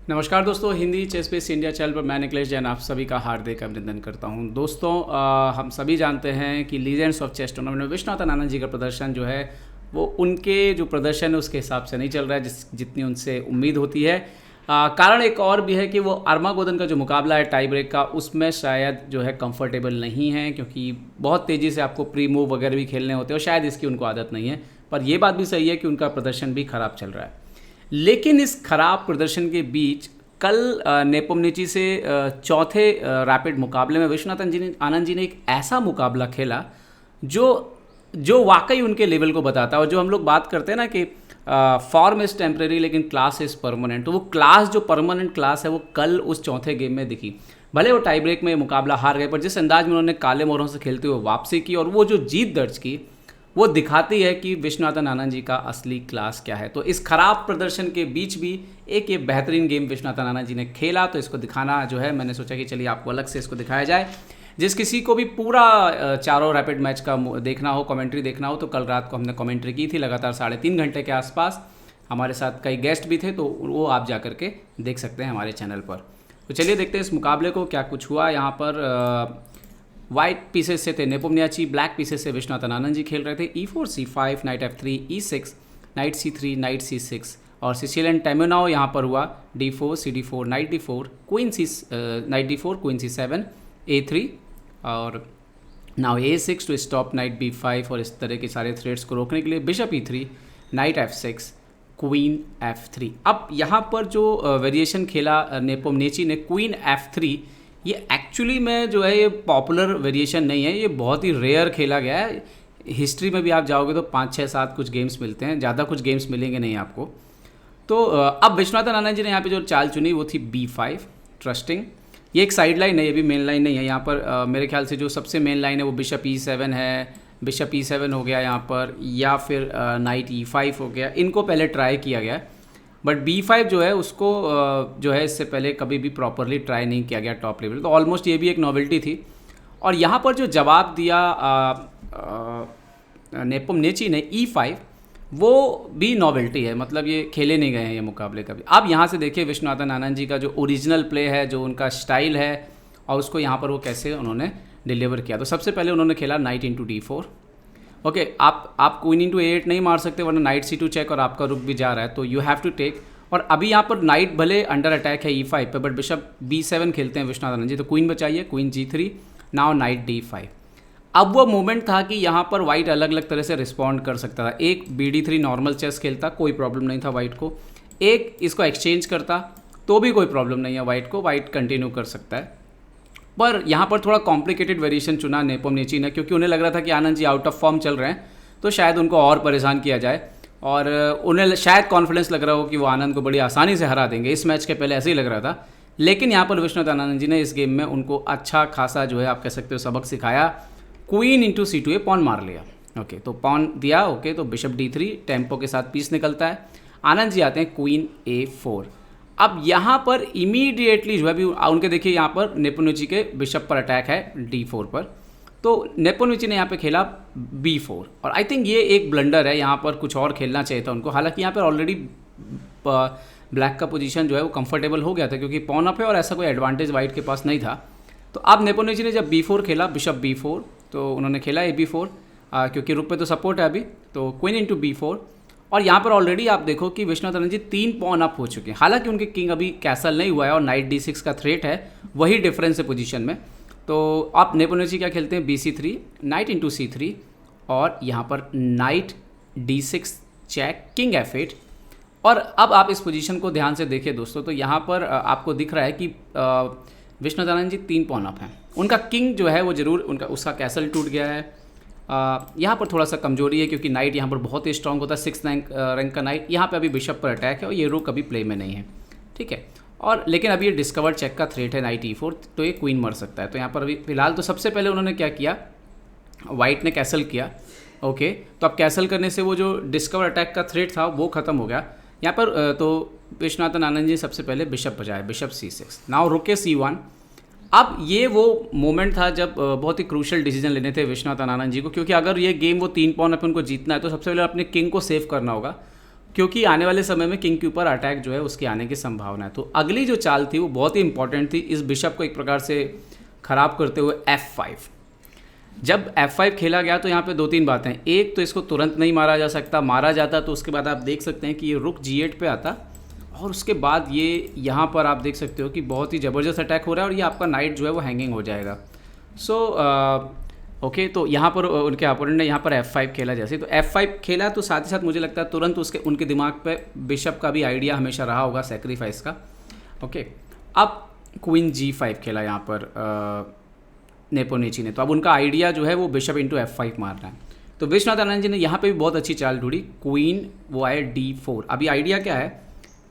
नमस्कार दोस्तों, Hindi chess base India channel पर मैं निखिलेश जैन आप सभी का हार्दिक अभिनंदन करता हूं। दोस्तों, हम सभी जानते हैं कि लीजेंड्स ऑफ चेस टूर्नामेंट में विश्वनाथन आनंद जी का प्रदर्शन जो है वो उनके जो प्रदर्शन है उसके हिसाब से नहीं चल रहा है जितनी उनसे उम्मीद होती है। कारण एक और भी है कि वो अरमागोदन का जो मुकाबला है टाई ब्रेक का, उसमें शायद जो है कंफर्टेबल नहीं है, क्योंकि बहुत तेज़ी से आपको प्री मूव वगैरह भी खेलने होते हैं और शायद इसकी उनको आदत नहीं है। पर ये बात भी सही है कि उनका प्रदर्शन भी ख़राब चल रहा है। लेकिन इस खराब प्रदर्शन के बीच कल नेपोमनिची से चौथे रैपिड मुकाबले में विश्वनाथन आनंद जी ने एक ऐसा मुकाबला खेला जो जो वाकई उनके लेवल को बताता है। और जो हम लोग बात करते हैं ना कि फॉर्म इज़ टेम्परेरी लेकिन क्लास इज़ परमानेंट, तो वो क्लास जो परमानेंट क्लास है वो कल उस चौथे गेम में दिखी। भले वो टाई ब्रेक में मुकाबला हार गए, पर जिस अंदाज में उन्होंने काले मोहरों से खेलते हुए वापसी की और वो जो जीत दर्ज की, वो दिखाती है कि विश्वनाथन आनंद जी का असली क्लास क्या है। तो इस खराब प्रदर्शन के बीच भी एक ये बेहतरीन गेम विश्वनाथन आनंद जी ने खेला, तो इसको दिखाना जो है मैंने सोचा कि चलिए आपको अलग से इसको दिखाया जाए। जिस किसी को भी पूरा चारों रैपिड मैच का देखना हो, कमेंट्री देखना हो, तो कल रात को हमने कमेंट्री की थी लगातार 3.5 घंटे के आसपास। हमारे साथ कई गेस्ट भी थे, तो वो आप जा करके देख सकते हैं हमारे चैनल पर। तो चलिए देखते हैं इस मुकाबले को क्या कुछ हुआ। यहाँ पर वाइट पीसेस से थे नेपोमनिची, ब्लैक पीसेस से विश्वनाथन आनंद जी खेल रहे थे। E4 C5 night F3 E6 night C3 night C6 और सिसिलियन टेम्योनाओ यहाँ पर हुआ D4 CD4 night D4 queen night D4 queen C7 A3 और now A6 to stop night B5 और इस तरह के सारे थ्रेड्स को रोकने के लिए bishop E3 night F6 queen F3। अब यहाँ पर जो वेरिएशन खेला नेपोमनिची ने क्वीन F3, ये एक्चुअली में जो है ये पॉपुलर वेरिएशन नहीं है, ये बहुत ही रेयर खेला गया है। हिस्ट्री में भी आप जाओगे तो 5 6 7 कुछ गेम्स मिलते हैं, ज़्यादा कुछ गेम्स मिलेंगे नहीं आपको। तो अब विश्वनाथन आनंद जी ने यहाँ पे जो चाल चुनी वो थी B5 ट्रस्टिंग। ये एक साइड लाइन है, ये भी मेन लाइन नहीं है। यहाँ पर मेरे ख्याल से जो सबसे मेन लाइन है वो बिशप E7 है, बिशप E7 हो गया यहाँ पर, या फिर नाइट E5 हो गया। इनको पहले ट्राई किया गया, बट B5 जो है उसको जो है इससे पहले कभी भी प्रॉपरली ट्राई नहीं किया गया टॉप लेवल। तो ऑलमोस्ट ये भी एक नॉवेल्टी थी। और यहाँ पर जो जवाब दिया नेपोमनिची ने E5, वो भी नॉवेल्टी है, मतलब ये खेले नहीं गए हैं ये मुकाबले कभी। अब यहाँ से देखिए विश्वनाथन आनंद जी का जो ओरिजिनल प्ले है, जो उनका स्टाइल है, और उसको यहाँ पर वो कैसे उन्होंने डिलीवर किया। तो सबसे पहले उन्होंने खेला नाइट इंटू D4। ओके, आप क्वीन इंटू A8 नहीं मार सकते, वरना नाइट C2 चेक और आपका रुक भी जा रहा है, तो यू हैव टू टेक। और अभी यहाँ पर नाइट भले अंडर अटैक है E5 पे, बट बिशप B7 खेलते हैं विश्वनाथन आनंद जी, तो क्वीन बचाइए, queen G3, now night D5। अब वो मोमेंट था कि यहाँ पर वाइट अलग अलग तरह से रिस्पॉन्ड कर सकता था। एक BD3 नॉर्मल चेस खेलता, कोई प्रॉब्लम नहीं था वाइट को। एक इसको एक्सचेंज करता तो भी कोई प्रॉब्लम नहीं है वाइट को, वाइट कंटिन्यू कर सकता है। पर यहाँ पर थोड़ा कॉम्प्लिकेटेड वेरिएशन चुना नेपोमनिची ने, क्योंकि उन्हें लग रहा था कि Anand ji out of form चल रहे हैं, तो शायद उनको और परेशान किया जाए, और उन्हें शायद कॉन्फिडेंस लग रहा हो कि वो आनंद को बड़ी आसानी से हरा देंगे। इस मैच के पहले ऐसे ही लग रहा था। लेकिन यहाँ पर विश्वनाथन आनंद जी ने इस गेम में उनको अच्छा खासा जो है आप कह सकते हो सबक सिखाया। क्वीन इंटू C2 पॉन मार लिया। ओके, तो पॉन दिया। ओके, तो बिशप D3 टेम्पो के साथ पीस निकलता है। आनंद जी आते हैं क्वीन A4। अब यहाँ पर इमीडिएटली जो है अभी उनके देखिए यहाँ पर नेपोमनिची के बिशप पर अटैक है D4 पर, तो नेपोमनिची ने यहाँ पे खेला B4। और आई थिंक ये एक ब्लंडर है, यहाँ पर कुछ और खेलना चाहिए था उनको। हालांकि यहाँ पर ऑलरेडी ब्लैक का पोजीशन जो है वो कंफर्टेबल हो गया था, क्योंकि पॉन अप है और ऐसा कोई एडवांटेज वाइट के पास नहीं था। तो अब नेपोमनिची ने जब B4 खेला, बिशप B4, तो उन्होंने खेला AB4, क्योंकि रुक पे तो सपोर्ट है अभी, तो क्वीन इंटू B4। और यहाँ पर ऑलरेडी आप देखो कि विश्वनाथन आनंद जी 3 पॉन अप हो चुके हैं। हालांकि उनके किंग अभी कैसल नहीं हुआ है और नाइट D6 का थ्रेट है, वही डिफरेंस है पोजीशन में। तो आप नेपोमनिची क्या खेलते हैं BC3 नाइट इंटू C3 और यहाँ पर night D6 check, king F8। और अब आप इस पोजीशन को ध्यान से देखिए दोस्तों, तो यहाँ पर आपको दिख रहा है कि विश्वनाथन आनंद जी 3 पॉन अप हैं। उनका किंग जो है वो ज़रूर उसका कैसल टूट गया है। यहाँ पर थोड़ा सा कमजोरी है, क्योंकि नाइट यहाँ पर बहुत ही स्ट्रांग होता है, 6 रैंक का नाइट। यहाँ पे अभी बिशप पर अटैक है और ये रुक अभी प्ले में नहीं है, ठीक है। और लेकिन अभी ये डिस्कवर्ड चेक का थ्रेट है नाइट E4, तो ये क्वीन मर सकता है। तो यहाँ पर अभी फिलहाल तो सबसे पहले उन्होंने क्या किया, वाइट ने कैसल किया। ओके, तो अब कैसल करने से वो जो डिस्कवर अटैक का थ्रेट था वो खत्म हो गया यहाँ पर। तो विश्वनाथन आनंद जी सबसे पहले बिशप बजाए, बिशप C6, नाउ रुके C1। अब ये वो मोमेंट था जब बहुत ही क्रूशल डिसीजन लेने थे विश्वनाथन आनंद जी को, क्योंकि अगर ये गेम वो 3 पॉन पे उनको जीतना है, तो सबसे पहले अपने किंग को सेव करना होगा। क्योंकि आने वाले समय में किंग के ऊपर अटैक जो है उसके आने की संभावना है। तो अगली जो चाल थी वो बहुत ही इंपॉर्टेंट थी, इस बिशप को एक प्रकार से ख़राब करते हुए F5। जब F5 खेला गया तो यहाँ पे दो तीन बातें, एक तो इसको तुरंत नहीं मारा जा सकता, मारा जाता तो उसके बाद आप देख सकते हैं कि ये रुक G8 पे आता और उसके बाद ये यहाँ पर आप देख सकते हो कि बहुत ही ज़बरदस्त अटैक हो रहा है और ये आपका नाइट जो है वो हैंगिंग हो जाएगा। सो ओके, तो यहाँ पर उनके अपोनेंट ने यहाँ पर F5 खेला जैसे, तो F5 खेला तो साथ ही साथ मुझे लगता है तुरंत उनके दिमाग पे बिशप का भी आइडिया हमेशा रहा होगा सेक्रीफाइस का। ओके, अब क्वीन G5 खेला यहाँ पर नेपोनिची ने, तो अब उनका आइडिया जो है वो बिशप इंटू F5 मारना है। तो विश्वनाथ आनंद जी ने यहाँ पे भी बहुत अच्छी चाल ढूंढी, क्वीन वो आए D4। अभी आइडिया क्या है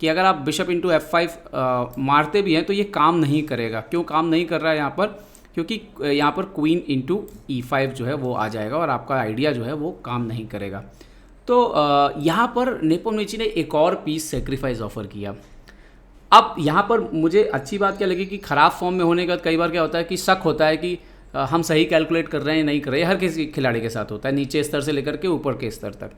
कि अगर आप बिशप इंटू F5 मारते भी हैं तो ये काम नहीं करेगा। क्यों काम नहीं कर रहा है यहाँ पर? क्योंकि यहाँ पर क्वीन इंटू E5 जो है वो आ जाएगा और आपका आइडिया जो है वो काम नहीं करेगा। तो यहाँ पर नेपोनिची ने एक और पीस सेक्रीफाइस ऑफर किया। अब यहाँ पर मुझे अच्छी बात क्या लगी कि ख़राब फॉर्म में होने के बाद कई बार क्या होता है कि शक होता है कि हम सही कैलकुलेट कर रहे हैं नहीं कर रहे हैं, हर किसी खिलाड़ी के साथ होता है, नीचे स्तर से लेकर के ऊपर के स्तर तक।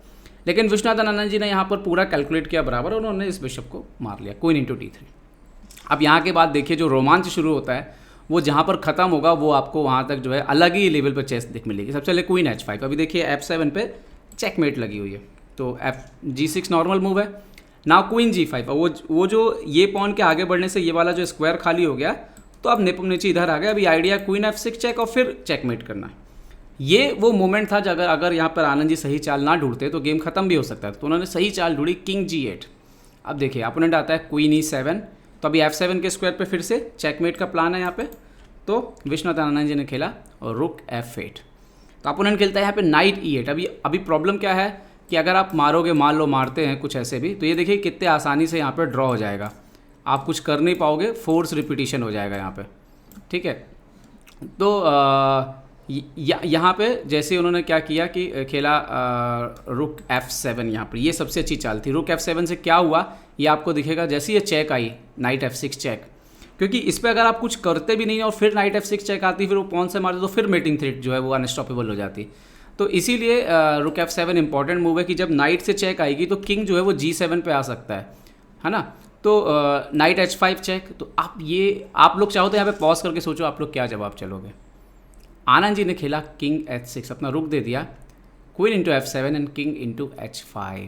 लेकिन विश्वनाथन आनंद जी ने यहाँ पर पूरा कैलकुलेट किया बराबर, उन्होंने इस बिशप को मार लिया क्वीन इंटू D3। अब यहाँ के बाद देखिए जो रोमांच शुरू होता है वो जहाँ पर ख़त्म होगा वो आपको वहाँ तक जो है अलग ही लेवल पर चेस दिख मिलेगी। सबसे पहले क्वीन H5, अभी देखिए F7 पे चेकमेट लगी हुई है, तो G6 नॉर्मल मूव है। नाउ क्वीन G5, वो जो ये पॉन के आगे बढ़ने से ये वाला जो स्क्वायर खाली हो गया, तो अब नेपोनिची इधर आ गया। अभी आइडिया क्वीन F6 चेक और फिर चेकमेट करना है। ये वो मोमेंट था अगर यहाँ पर आनंद जी सही चाल ना ढूंढते तो गेम खत्म भी हो सकता है। तो उन्होंने सही चाल ढूंढी, किंग G8। अब देखिए अपोनेंट आता है क्वीन E7, तो अभी F7 के स्क्वायर पे फिर से चेकमेट का प्लान है यहाँ पे। तो विश्वनाथ आनंद जी ने खेला और रुक F8। तो अपोनेंट खेलता है यहाँ पे नाइट E8। अभी प्रॉब्लम क्या है कि अगर आप मारोगे, मान लो मारते हैं कुछ ऐसे भी, तो ये देखिए कितने आसानी से यहाँ पे ड्रॉ हो जाएगा, आप कुछ कर नहीं पाओगे, फोर्स रिपीटिशन हो जाएगा यहाँ पे, ठीक है। तो यहाँ पे जैसे उन्होंने क्या किया कि खेला रुक F7। यहाँ पर ये सबसे अच्छी चाल थी। रुक F7 से क्या हुआ ये आपको दिखेगा, जैसे ये check I night F6 check, क्योंकि इस पर अगर आप कुछ करते भी नहीं और फिर नाइट F6 चेक आती, फिर वो पॉन से मारते तो फिर मेटिंग थ्रेट जो है वो अनस्टॉपेबल हो जाती। तो इसीलिए रुक F7 इंपॉर्टेंट मूव है कि जब नाइट से चेक आएगी तो किंग जो है वो G7 पे आ सकता है ना। तो नाइट H5 चेक। तो आप लोग चाहो तो यहाँ पे पॉज करके सोचो आप लोग क्या जवाब चलोगे। आनंद जी ने खेला किंग H6, अपना रुक दे दिया, queen into F7 and king into H5।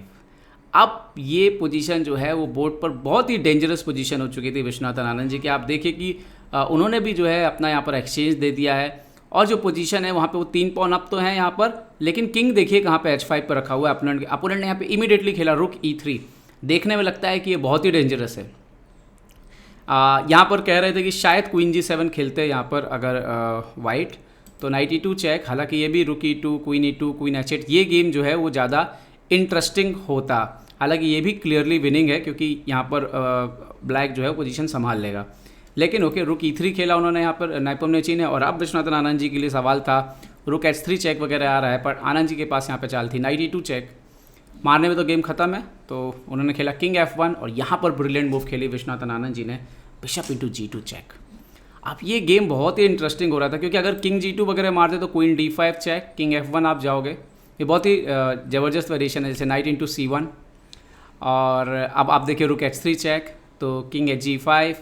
अब ये पोजीशन जो है वो बोर्ड पर बहुत ही डेंजरस पोजीशन हो चुकी थी विश्वनाथन आनंद जी की। आप देखिए कि उन्होंने भी जो है अपना यहाँ पर एक्सचेंज दे दिया है और जो पोजीशन है वहाँ पे वो 3 पॉन अप तो हैं यहाँ पर, लेकिन किंग देखिए कहाँ पे H5 पर रखा हुआ है अपोनेंट ने यहाँ पे इमीडिएटली खेला रुक E3। देखने में लगता है कि ये बहुत ही डेंजरस है। यहाँ पर कह रहे थे कि शायद क्वीन G7 खेलते हैं यहाँ पर अगर वाइट, तो नाइट E2 चेक। हालांकि ये भी रुक E2, queen E2, queen H8, ये गेम जो है वो ज़्यादा इंटरेस्टिंग होता। हालांकि ये भी क्लियरली विनिंग है क्योंकि यहाँ पर ब्लैक जो है पोजीशन संभाल लेगा। लेकिन ओके, रुक E3 खेला उन्होंने यहाँ पर नेपोनिची ने। और अब विश्वनाथन आनंद जी के लिए सवाल था, रुक H3 चेक वगैरह आ रहा है, पर आनंद जी के पास यहाँ पे चाल थी नाइट E2 चेक। मारने में तो गेम खत्म है, तो उन्होंने खेला किंग F1 और यहाँ पर ब्रिलियंट मूव खेली विश्वनाथन आनंद जी ने, बिशप इंटू G2 चेक। अब ये गेम बहुत ही इंटरेस्टिंग हो रहा था क्योंकि अगर किंग G2 वगैरह मारते तो queen D5 check, king F1 आप जाओगे। ये बहुत ही ज़बरदस्त वेरिएशन है, जैसे नाइट इंटू C1। और अब आप देखिए रुक H3 चेक, तो किंग G5।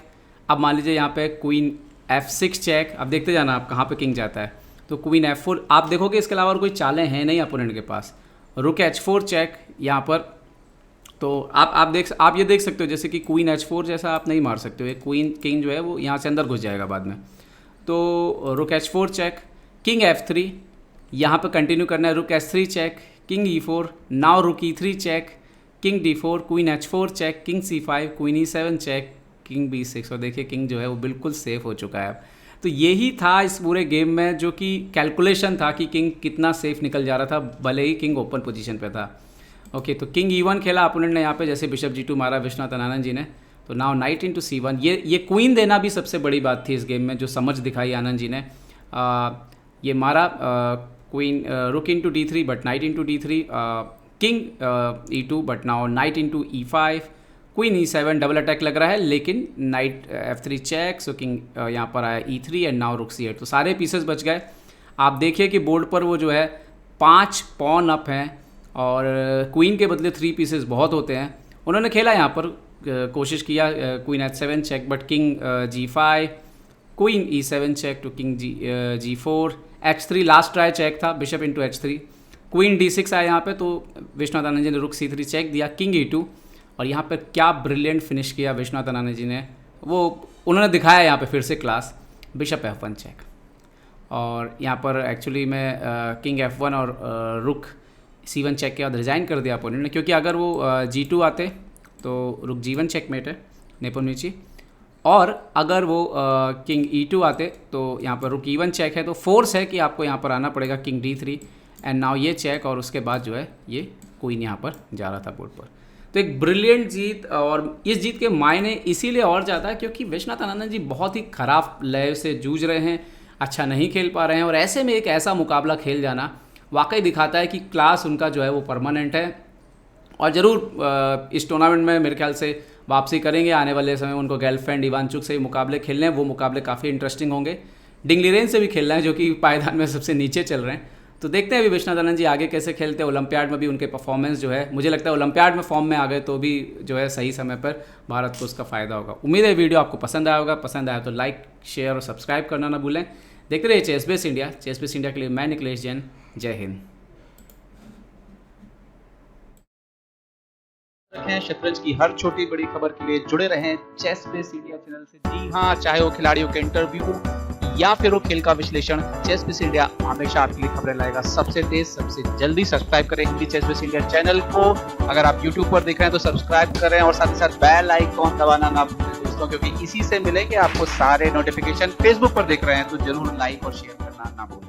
अब मान लीजिए यहाँ पे क्वीन F6 चेक। अब देखते जाना आप कहाँ पे किंग जाता है, तो क्वीन F4। आप देखोगे इसके अलावा और कोई चालें हैं नहीं अपोनेंट के पास। रुक H4 चेक यहाँ पर, तो आप ये देख सकते हो जैसे कि क्वीन H4 जैसा आप नहीं मार सकते हो, एक क्वीन किंग जो है वो यहाँ से अंदर घुस जाएगा बाद में। तो रुक H4 चेक, किंग F3 यहाँ पे कंटिन्यू करना है, रुक H3 check, king E4, now rook E3 check, king D4, queen H4 check, king C5, queen E7 check, king B6। और देखिए किंग जो है वो बिल्कुल सेफ हो चुका है। तो यही था इस पूरे गेम में जो कि कैलकुलेशन था कि किंग कितना सेफ निकल जा रहा था, भले ही किंग ओपन पोजीशन पे था। ओके, तो किंग E1 खेला अपोनेंट ने यहाँ पे, जैसे बिशप G2 मारा विश्वनाथन आनंद जी ने। तो नाउ नाइट इंटू C1। ये क्वीन देना भी सबसे बड़ी बात थी इस गेम में, जो समझ दिखाई आनंद जी ने। ये मारा क्वीन रुक into D3 but night into D3, king E2 but now night into E5, queen E7 double attack लग रहा है, लेकिन नाइट F3 चेक, सो किंग यहाँ पर आया E3 एंड नाउ रुक C8। तो सारे पीसेस बच गए। आप देखिए कि बोर्ड पर वो जो है 5 पॉन अप हैं और क्वीन के बदले 3 पीसेस बहुत होते हैं। उन्होंने खेला यहाँ पर, कोशिश किया queen H7 check, but king G5, queen E7 check to king G4, H3 last try check था, bishop into H3, queen D6 आया यहाँ पे, तो विश्वनाथ आनंद जी ने रुक C3 चेक दिया, किंग E2, और यहाँ पर क्या ब्रिलियंट फिनिश किया विश्वनाथ आनंद जी ने, वो उन्होंने दिखाया यहाँ पे फिर से क्लास, बिशप F1 चेक। और यहाँ पर एक्चुअली में किंग F1 और रुक C1 चेक के बाद रिजाइन कर दिया अपोनेंट ने, क्योंकि अगर वो G2 आते तो रुक G1 चेकमेट है नेपोनिची, और अगर वो किंग E2 आते तो यहाँ पर रुक E1 चेक है, तो फोर्स है कि आपको यहाँ पर आना पड़ेगा किंग D3 एंड नाउ ये चेक, और उसके बाद जो है ये क्वीन यहाँ पर जा रहा था बोर्ड पर। तो एक ब्रिलियंट जीत, और इस जीत के मायने इसीलिए और ज़्यादा है क्योंकि विश्वनाथ आनंद जी बहुत ही ख़राब लय से जूझ रहे हैं, अच्छा नहीं खेल पा रहे हैं, और ऐसे में एक ऐसा मुकाबला खेल जाना वाकई दिखाता है कि क्लास उनका जो है वो परमानेंट है, और ज़रूर इस टूर्नामेंट में मेरे ख्याल से वापसी करेंगे आने वाले समय। उनको गेलफैंड इवांचुक से मुकाबले खेलने हैं, वो मुकाबले काफ़ी इंटरेस्टिंग होंगे। डिंगलिरेन से भी खेलना है जो कि पायदान में सबसे नीचे चल रहे हैं। तो देखते हैं अभी विश्वनाथ आनंद जी आगे कैसे खेलते हैं। ओलंपियाड में भी उनके परफॉर्मेंस जो है, मुझे लगता है ओलंपियाड में फॉर्म में आ गए तो भी जो है सही समय पर भारत को उसका फ़ायदा होगा। उम्मीद है वीडियो आपको पसंद आया होगा, पसंद आया तो लाइक शेयर और सब्सक्राइब करना ना भूलें। देखते रहिए चेसबेस इंडिया। चेसबेस इंडिया के लिए मैं निकलेश जैन, जय हिंद। शतरंज की हर छोटी बड़ी खबर के लिए जुड़े रहें चेसबेस इंडिया चैनल से। जी हाँ, चाहे वो खिलाड़ियों के इंटरव्यू या फिर वो खेल का विश्लेषण, चेसबेस इंडिया हमेशा आपके लिए खबरें लाएगा सबसे तेज सबसे जल्दी। सब्सक्राइब करें हिंदी चेसबेस इंडिया चैनल को। अगर आप यूट्यूब पर देख रहे हैं तो सब्सक्राइब करें, और साथ ही साथ बेल आइकॉन दबाना ना भूलें दोस्तों, क्योंकि इसी से मिलेंगे आपको सारे नोटिफिकेशन। फेसबुक पर देख रहे हैं तो जरूर लाइक और शेयर करना ना भूलें।